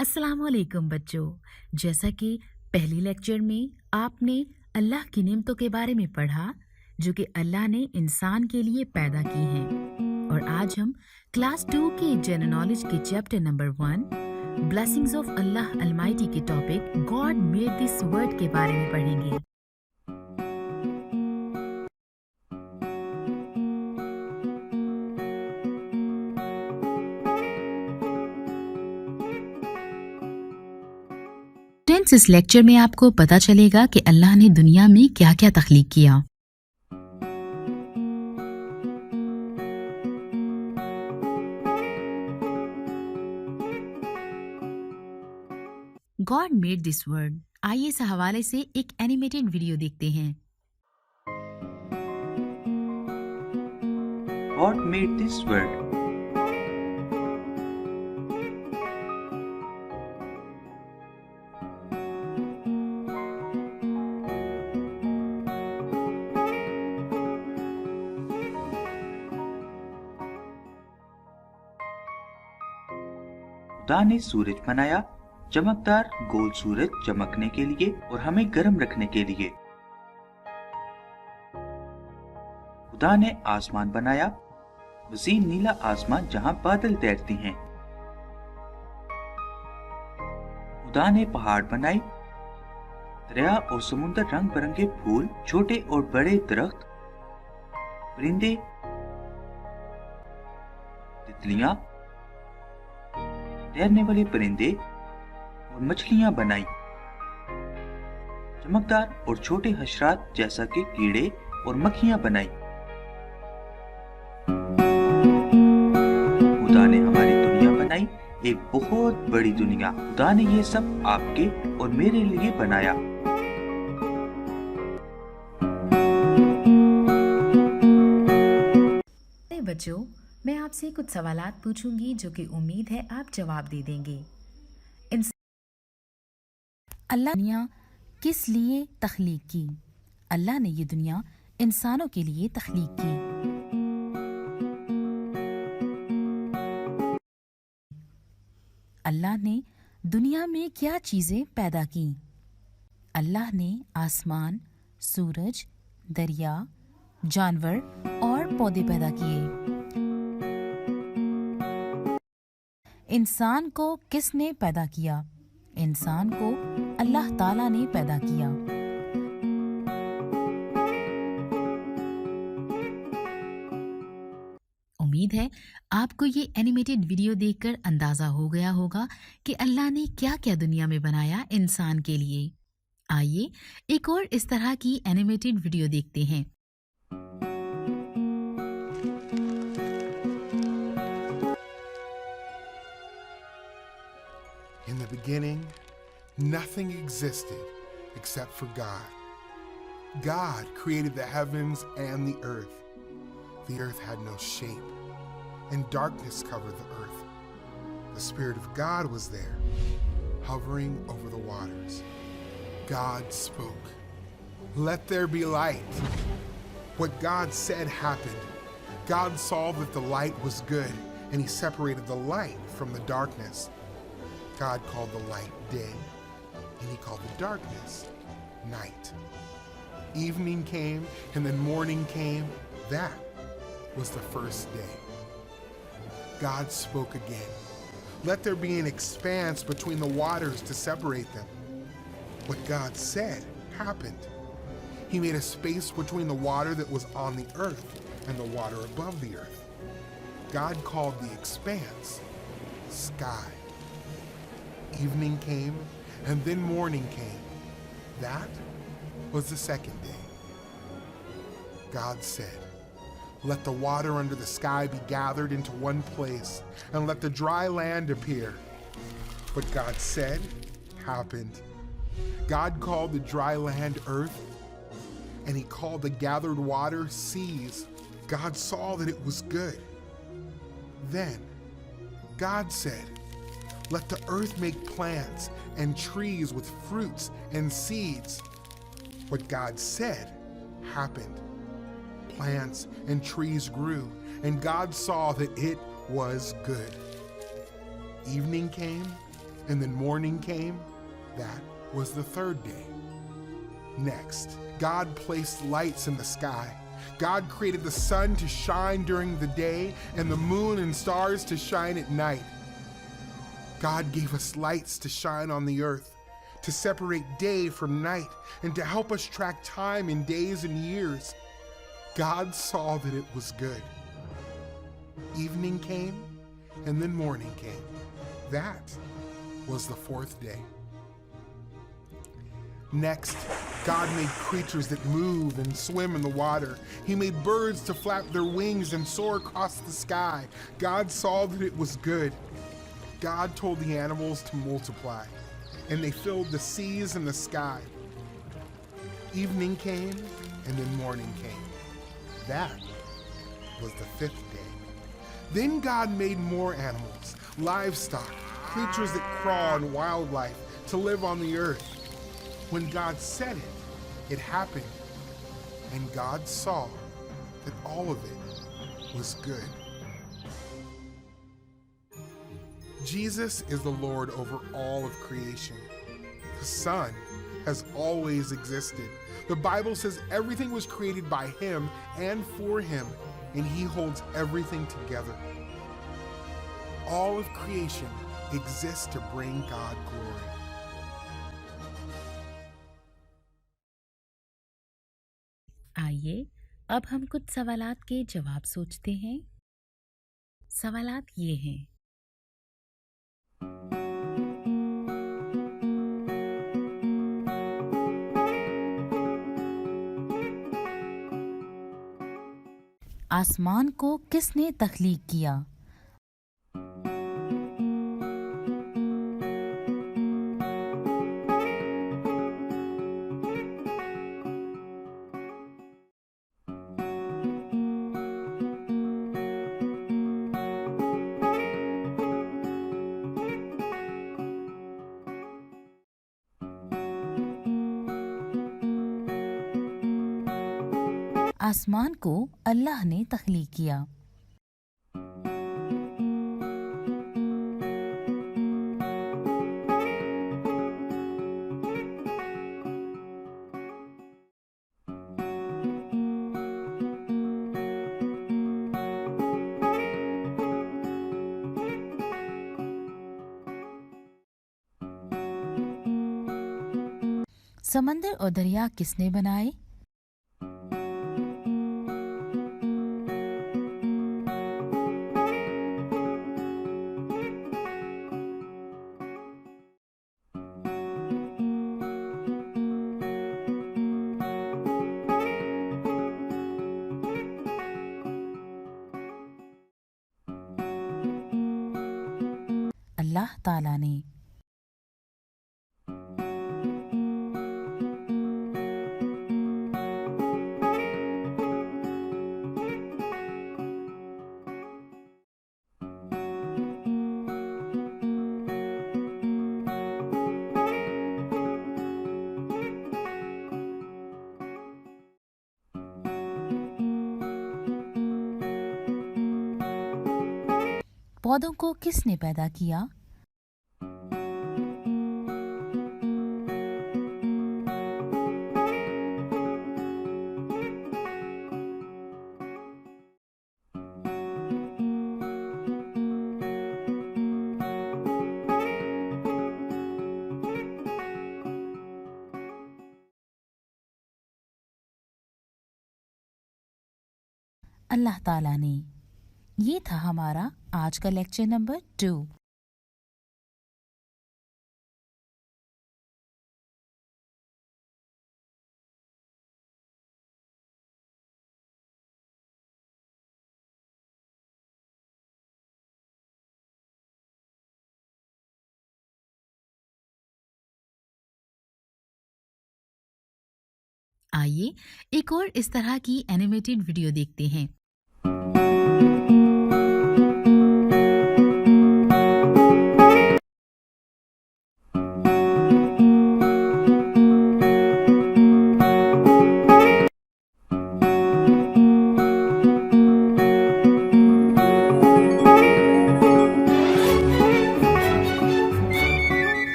अस्सलामुअलैकुम बच्चों। जैसा कि पहली लेक्चर में आपने अल्लाह की नेमतों के बारे में पढ़ा जो कि अल्लाह ने इंसान के लिए पैदा की हैं, और आज हम क्लास 2 के जनरल नॉलेज के chapter number 1 blessings of Allah almighty के topic God made this world के बारे में पढ़ेंगे। फ्रेंड्स, इस लेक्चर में आपको पता चलेगा कि अल्लाह ने दुनिया में क्या क्या तख्लीक किया। God made this world. आइए इस हवाले से एक एनिमेटेड वीडियो देखते हैं। God made this world. खुदा ने सूरज बनाया, चमकदार गोल सूरज चमकने के लिए और हमें गर्म रखने के लिए। खुदा ने आसमान बनाया, वसीम नीला आसमान जहां बादल तैरते हैं। खुदा ने पहाड़ बनाए, दरिया और समुद्र, रंग बिरंगे फूल, छोटे और बड़े दरख्त, परिंदे, तितलियां, तैरने वाले परिंदे और मछलियां बनाई। चमकदार और छोटे हशरात जैसा कि कीड़े और मक्खियां बनाई। खुदा ने हमारी दुनिया बनाई, एक बहुत बड़ी दुनिया। खुदा ने ये सब आपके और मेरे लिए बनाया। बच्चों, मैं आपसे कुछ सवालात पूछूंगी जो कि उम्मीद है आप जवाब दे देंगे। अल्लाह ने दुनिया किस लिए तख्लीक की? अल्लाह ने ये दुनिया इंसानों के लिए तख्लीक की। अल्लाह ने दुनिया में क्या चीजें पैदा की? अल्लाह ने आसमान, सूरज, दरिया, जानवर और पौधे पैदा किए। इंसान को किसने पैदा किया? इंसान को अल्लाह ताला ने पैदा किया। उम्मीद है आपको ये एनिमेटेड वीडियो देखकर अंदाजा हो गया होगा कि अल्लाह ने क्या क्या दुनिया में बनाया इंसान के लिए। आइए एक और इस तरह की एनिमेटेड वीडियो देखते हैं। In the beginning, nothing existed except for God. God created the heavens and the earth. The earth had no shape, and darkness covered the earth. The Spirit of God was there, hovering over the waters. God spoke, "Let there be light." What God said happened. God saw that the light was good, and He separated the light from the darkness. God called the light day, and He called the darkness night. Evening came, and then morning came. That was the first day. God spoke again. "Let there be an expanse between the waters to separate them." What God said happened. He made a space between the water that was on the earth and the water above the earth. God called the expanse sky. Evening came, and then morning came. That was the second day. God said, "Let the water under the sky be gathered into one place, and let the dry land appear." What God said happened. God called the dry land earth, and He called the gathered water seas. God saw that it was good. Then God said, "Let the earth make plants and trees with fruits and seeds." What God said happened. Plants and trees grew, and God saw that it was good. Evening came, And then morning came. That was the third day. Next, God placed lights in the sky. God created the sun to shine during the day and the moon and stars to shine at night. God gave us lights to shine on the earth, to separate day from night, and to help us track time in days and years. God saw that it was good. Evening came, and then morning came. That was the fourth day. Next, God made creatures that move and swim in the water. He made birds to flap their wings and soar across the sky. God saw that it was good. God told the animals to multiply, and they filled the seas and the sky. Evening came, and then morning came. That was the fifth day. Then God made more animals, livestock, creatures that crawl, and wildlife to live on the earth. When God said it, it happened. And God saw that all of it was good. Jesus is the Lord over all of creation. The Son has always existed. The Bible says everything was created by Him and for Him, and He holds everything together. All of creation exists to bring God glory. आइए अब हम कुछ सवालात के जवाब सोचते हैं। सवालात ये हैं। आसमान को किसने तख्लीक किया? आसमान को अल्लाह ने तख्लीक किया। समंदर और दरिया किसने बनाए? अल्लाह ताला ने। पौधों को किसने पैदा किया? अल्लाह ताला ने। ये था हमारा आज का लेक्चर नंबर 2। आइए एक और इस तरह की एनिमेटेड वीडियो देखते हैं।